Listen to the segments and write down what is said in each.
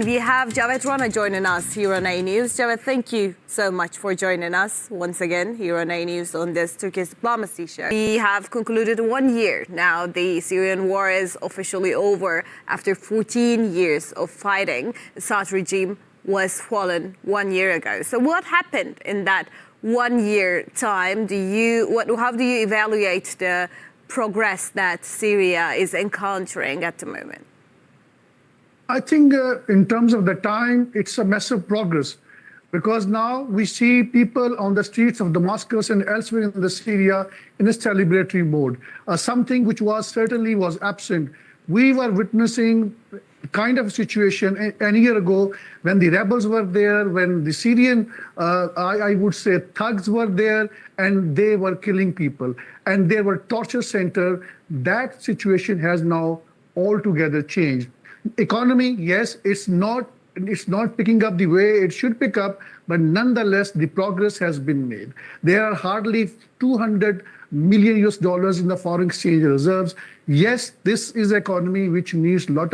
And we have Javed Rana joining us here on A News. Javed, thank you so much for joining us once again here on A News on this Turkish Diplomacy Show. We have concluded 1 year now. The Syrian war is officially over after 14 years of fighting. The Assad regime was fallen 1 year ago. So what happened in that 1 year time? How do you evaluate the progress that Syria is encountering at the moment? I think in terms of the time, it's a massive progress, because now we see people on the streets of Damascus and elsewhere in the Syria in a celebratory mode, something which certainly was absent. We were witnessing kind of situation a year ago when the rebels were there, when the Syrian, I would say, thugs were there, and they were killing people, and there were torture centers. That situation has now altogether changed. Economy, yes, it's not picking up the way it should pick up, but nonetheless, the progress has been made. There are hardly $200 million in the foreign exchange reserves. Yes, this is an economy which needs lot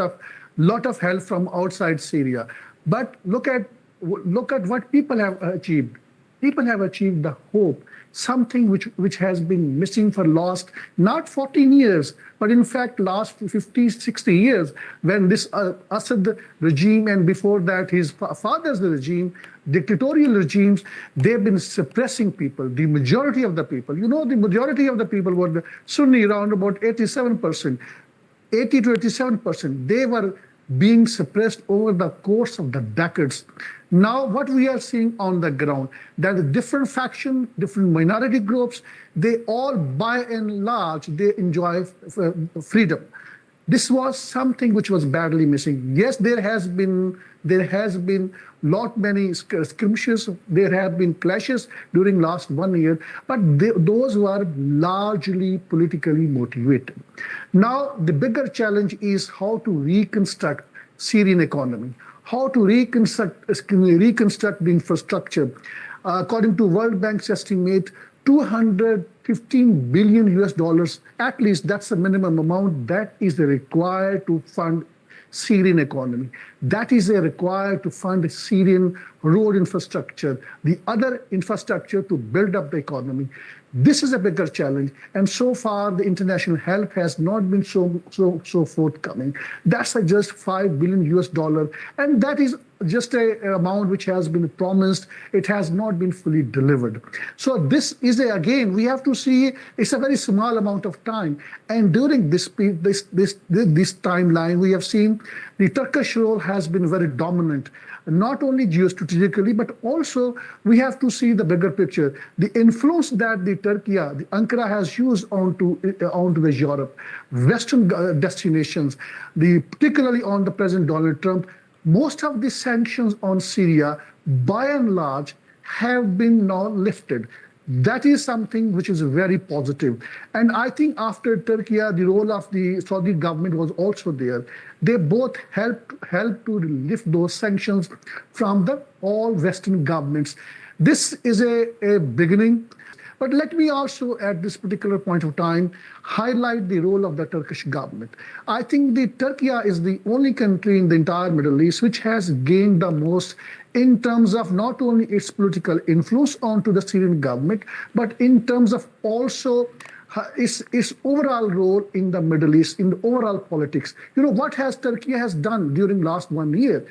of help from outside Syria. But look at what people have achieved. People have achieved the hope, something which has been missing for last not 14 years, but in fact last 50, 60 years, when this Assad regime and before that his father's regime, dictatorial regimes, they've been suppressing people, the majority of the people. You know, the majority of the people were the Sunni, around about 87%, 80 to 87%. They were being suppressed over the course of the decades. Now, what we are seeing on the ground, that the different factions, different minority groups, they all, by and large, they enjoy freedom. This was something which was badly missing. Yes, there has been many skirmishes, there have been clashes during last 1 year, but those were largely politically motivated. Now, the bigger challenge is how to reconstruct Syrian economy, how to reconstruct the infrastructure. According to World Bank's estimate, $215 billion, at least that's the minimum amount that is required to fund Syrian economy. That is required to fund Syrian road infrastructure, the other infrastructure to build up the economy. This is a bigger challenge, and so far the international help has not been so forthcoming. That's just $5 billion, and that is just an amount which has been promised. It has not been fully delivered. So this is again, we have to see, it's a very small amount of time, and during this timeline, we have seen the Turkish role has been very dominant, not only geostrategically, but also we have to see the bigger picture. The influence that the Ankara has used onto the Europe, Western destinations, particularly on the President Donald Trump. Most of the sanctions on Syria, by and large, have been now lifted. That is something which is very positive. And I think after Turkey, the role of the Saudi government was also there. They both helped to lift those sanctions from all Western governments. This is a beginning. But let me also, at this particular point of time, highlight the role of the Turkish government. I think Turkey is the only country in the entire Middle East which has gained the most in terms of not only its political influence onto the Syrian government, but in terms of also its overall role in the Middle East, in the overall politics. You know, what has Turkey done during last 1 year?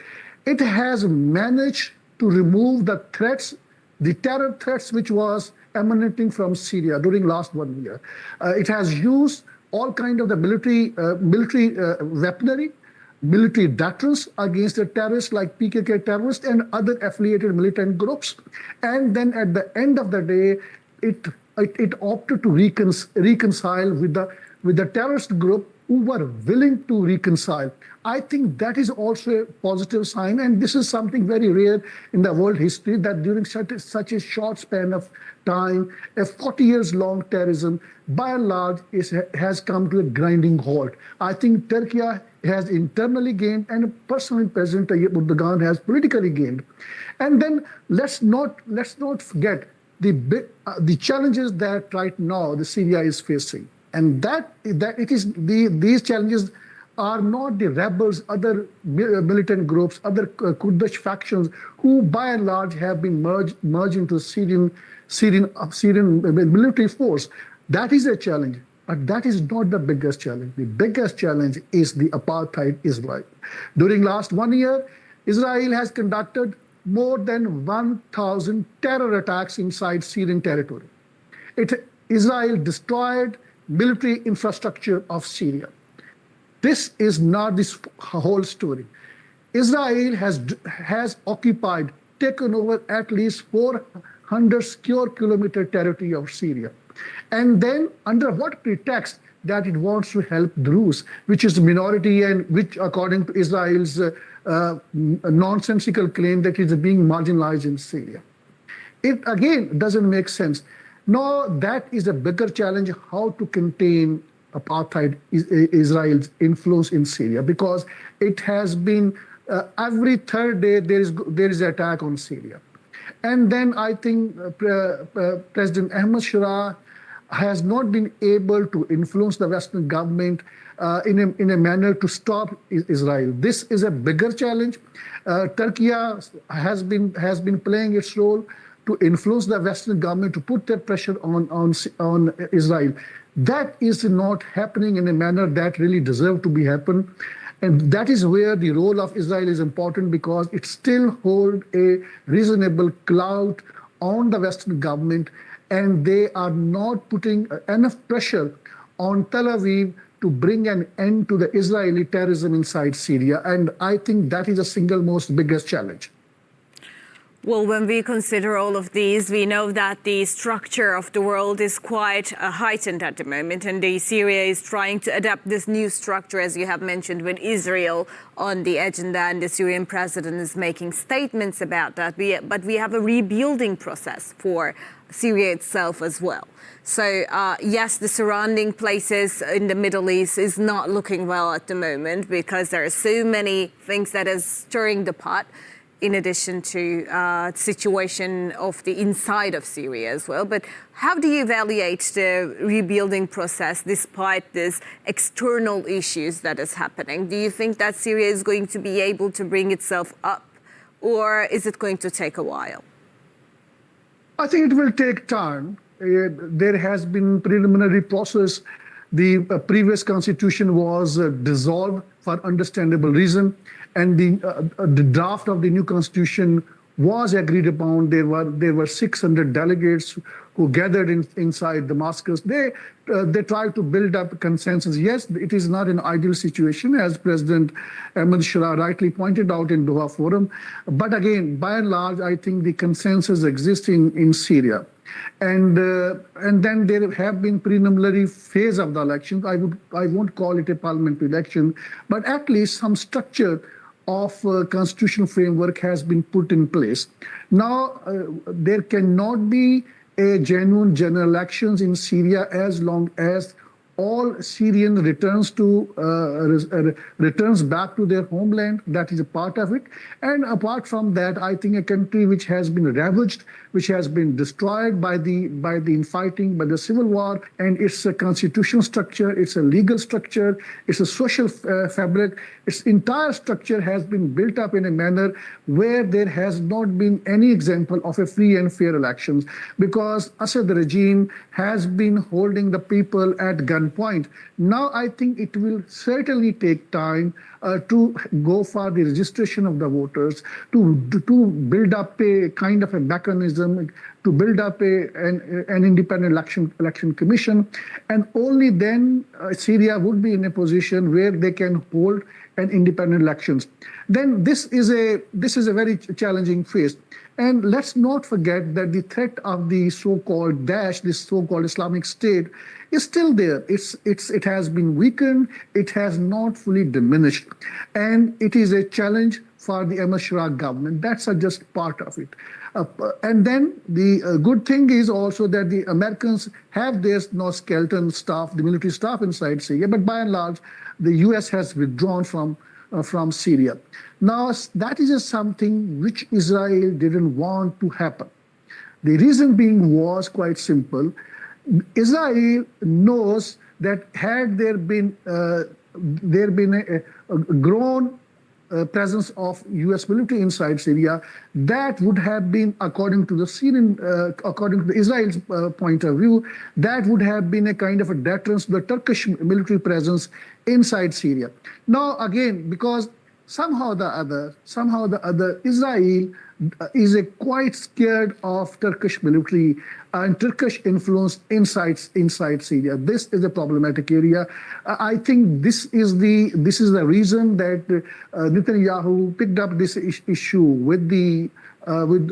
It has managed to remove the threats, the terror threats which was emanating from Syria during last 1 year. It has used all kind of the military weaponry, military deterrence against the terrorists like PKK terrorists and other affiliated militant groups. And then at the end of the day, it opted to reconcile with the terrorist group who were willing to reconcile. I think that is also a positive sign, and this is something very rare in the world history, that during such a short span of time, a 40 years long terrorism, by and large, has come to a grinding halt. I think Turkey has internally gained, and personally President Tayyip Erdogan has politically gained. And then let's not forget the challenges that right now the Syria is facing. And that it is these challenges are not the rebels, other militant groups, other Kurdish factions who by and large have been merged into Syrian military force. That is a challenge. But that is not the biggest challenge. The biggest challenge is the apartheid Israel. During last 1 year, Israel has conducted more than 1,000 terror attacks inside Syrian territory. Israel destroyed military infrastructure of Syria. This is not this whole story. Israel has occupied, taken over at least 400 square kilometer territory of Syria. And then under what pretext that it wants to help Druze, which is a minority and which according to Israel's nonsensical claim that it is being marginalized in Syria. It again doesn't make sense. No, that is a bigger challenge, how to contain apartheid, Israel's influence in Syria, because it has been every third day there is an attack on Syria. And then I think President Ahmed Shara has not been able to influence the Western government in a manner to stop Israel. This is a bigger challenge. Turkey has been playing its role to influence the Western government to put their pressure on Israel. That is not happening in a manner that really deserves to be happen. And that is where the role of Israel is important, because it still holds a reasonable clout on the Western government, and they are not putting enough pressure on Tel Aviv to bring an end to the Israeli terrorism inside Syria. And I think that is the single most biggest challenge. Well, when we consider all of these, we know that the structure of the world is quite heightened at the moment, and Syria is trying to adapt this new structure, as you have mentioned, with Israel on the agenda, and the Syrian president is making statements about that. But we have a rebuilding process for Syria itself as well. So, yes, the surrounding places in the Middle East is not looking well at the moment, because there are so many things that is stirring the pot, in addition to situation of the inside of Syria as well. But how do you evaluate the rebuilding process despite these external issues that is happening? Do you think that Syria is going to be able to bring itself up, or is it going to take a while? I think it will take time. There has been preliminary process. The previous constitution was dissolved for understandable reason, and the draft of the new constitution was agreed upon. There were 600 delegates who gathered inside Damascus. They tried to build up consensus. Yes, it is not an ideal situation, as President Ahmed Shara rightly pointed out in Doha Forum. But again, by and large, I think the consensus exists in Syria. And then there have been preliminary phase of the elections. I won't call it a parliamentary election, but at least some structure of constitutional framework has been put in place. Now, there cannot be a genuine general elections in Syria as long as all Syrian returns back to their homeland. That is a part of it. And apart from that, I think a country which has been ravaged, which has been destroyed by the infighting, by the civil war, and it's a constitutional structure, it's a legal structure, it's a social fabric. Its entire structure has been built up in a manner where there has not been any example of a free and fair elections, because Assad regime has been holding the people at gunpoint. Now I think it will certainly take time to go for the registration of the voters, to build up a kind of a mechanism, to build up an independent election commission, and only then Syria would be in a position where they can hold an independent elections. Then this is a very challenging phase. And let's not forget that the threat of the so-called Daesh, this so-called Islamic State, is still there. It has been weakened. It has not fully diminished. And it is a challenge for the Ahmed Shara government. That's just part of it. And then the good thing is also that the Americans have their skeleton staff, the military staff inside Syria, but by and large, the US has withdrawn from Syria. Now, that is just something which Israel didn't want to happen. The reason being was quite simple. Israel knows that had there been there been a grown presence of U.S. military inside Syria, that would have been, according to the Syrian, according to the Israel's point of view, that would have been a kind of a deterrence to the Turkish military presence inside Syria. Now, again, because somehow the other, Israel is a quite scared of Turkish military and Turkish influence inside Syria. This is a problematic area. I think this is the reason that Netanyahu picked up this issue with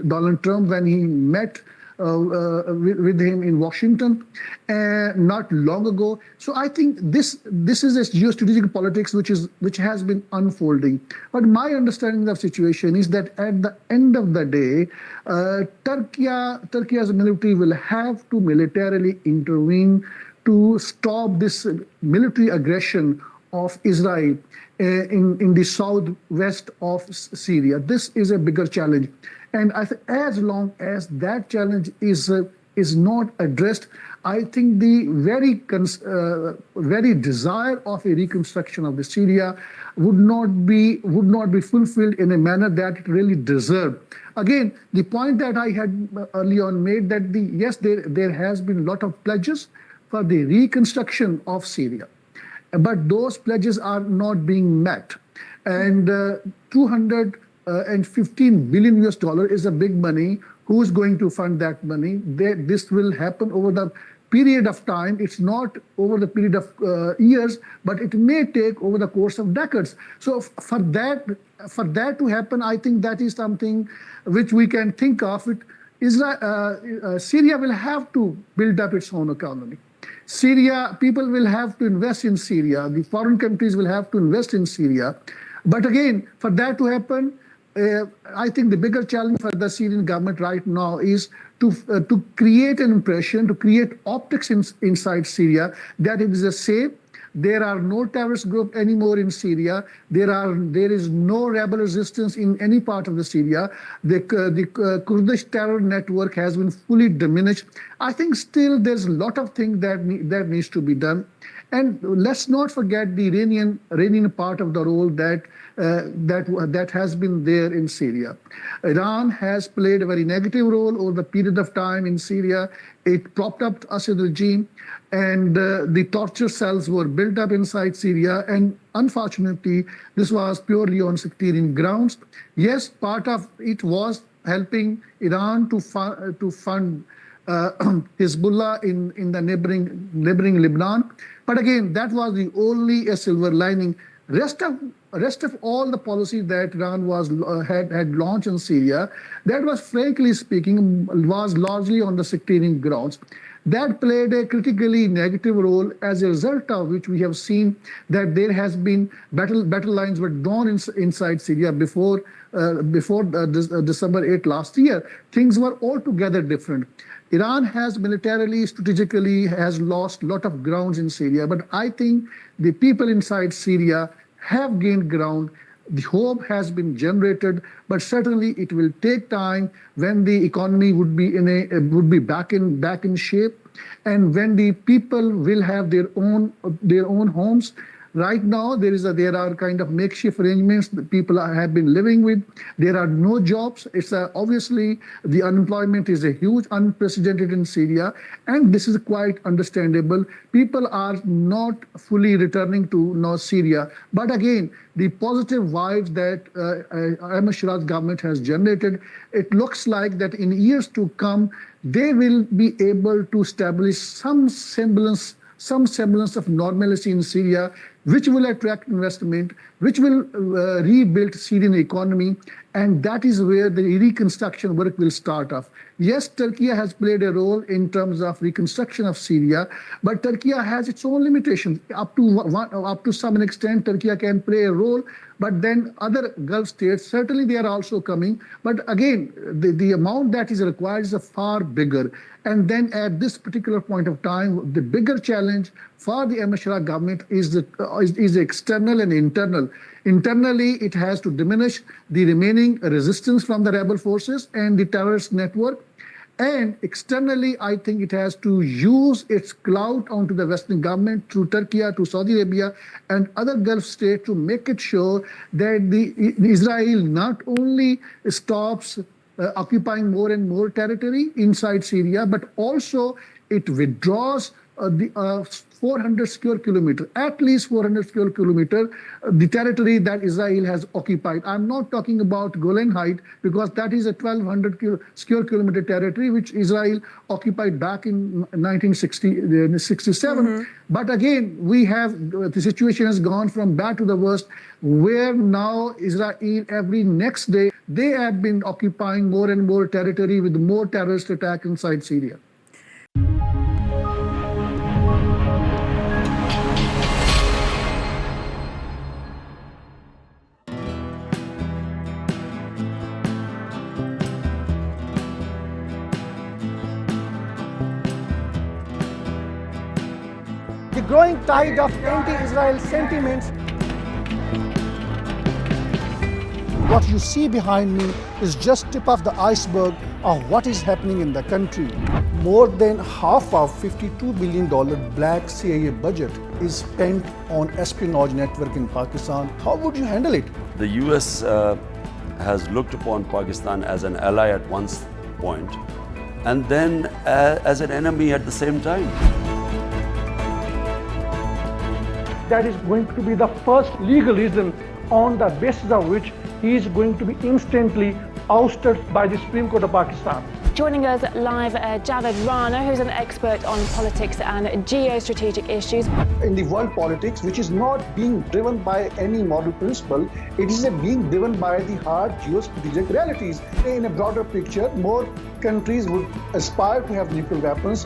Donald Trump when he met with him in Washington not long ago. So I think this is a geostrategic politics which has been unfolding. But my understanding of the situation is that at the end of the day, Turkey as a military will have to militarily intervene to stop this military aggression of Israel in the southwest of Syria. This is a bigger challenge. And as long as that challenge is not addressed, I think the very desire of a reconstruction of the Syria would not be fulfilled in a manner that it really deserved. Again, the point that I had early on made that yes, there has been a lot of pledges for the reconstruction of Syria, but those pledges are not being met. And 215 billion US dollar is a big money. Who's going to fund that money? This will happen over the period of time. It's not over the period of years, but it may take over the course of decades. So for that to happen, I think that is something which we can think of. Syria will have to build up its own economy. People will have to invest in Syria. The foreign countries will have to invest in Syria. But again, for that to happen, I think the bigger challenge for the Syrian government right now is to create an impression, to create optics inside Syria that it is a safe. There are no terrorist group anymore in Syria. There is no rebel resistance in any part of the Syria. The Kurdish terror network has been fully diminished. I think still there's a lot of things that needs to be done. And let's not forget the Iranian part of the role that has been there in Syria. Iran has played a very negative role over the period of time in Syria. It propped up Assad regime, and the torture cells were built up inside Syria. And unfortunately, this was purely on sectarian grounds. Yes, part of it was helping Iran to fund Hezbollah in the neighboring Lebanon. But again, that was the only a silver lining. Rest of all the policy that Iran had launched in Syria, that was frankly speaking was largely on the sectarian grounds. That played a critically negative role, as a result of which we have seen that there has been battle lines were drawn inside Syria before December 8 last year. Things were altogether different. Iran has militarily, strategically, has lost a lot of grounds in Syria, but I think the people inside Syria have gained ground. The hope has been generated, but certainly it will take time when the economy would be back in shape, and when the people will have their own homes. Right now, there are kind of makeshift arrangements that people have been living with. There are no jobs. It's obviously the unemployment is a huge, unprecedented in Syria, and this is quite understandable. People are not fully returning to North Syria, but again, the positive vibes that Ahmed Shiraz government has generated, it looks like that in years to come, they will be able to establish some semblance of normalcy in Syria, which will attract investment, which will rebuild Syrian economy, and that is where the reconstruction work will start off. Yes, Turkey has played a role in terms of reconstruction of Syria, but Turkey has its own limitations. Up to some extent, Turkey can play a role, but then other Gulf states, certainly they are also coming. But again, the amount that is required is far bigger. And then at this particular point of time, the bigger challenge for the Ahmed Shiraz government is external and internal. Internally, it has to diminish the remaining resistance from the rebel forces and the terrorist network. And externally, I think it has to use its clout onto the Western government through Turkey, to Saudi Arabia, and other Gulf states to make it sure that Israel not only stops occupying more and more territory inside Syria, but also it withdraws the 400 square kilometer, at least 400 square kilometer, the territory that Israel has occupied. I'm not talking about Golan Heights because that is a 1200 square kilometer territory which Israel occupied back in 1967. But again, we have, the situation has gone from bad to the worst, where now Israel every next day, they have been occupying more and more territory with more terrorist attack inside Syria. The growing tide of anti-Israel sentiments. What you see behind me is just tip of the iceberg of what is happening in the country. More than half of $52 billion black CIA budget is spent on espionage network in Pakistan. How would you handle it? The US has looked upon Pakistan as an ally at one point and then as an enemy at the same time. That is going to be the first legal reason on the basis of which he is going to be instantly ousted by the Supreme Court of Pakistan. Joining us live, Javed Rana, who's an expert on politics and geostrategic issues. In the world politics, which is not being driven by any moral principle, it is being driven by the hard geostrategic realities. In a broader picture, more countries would aspire to have nuclear weapons.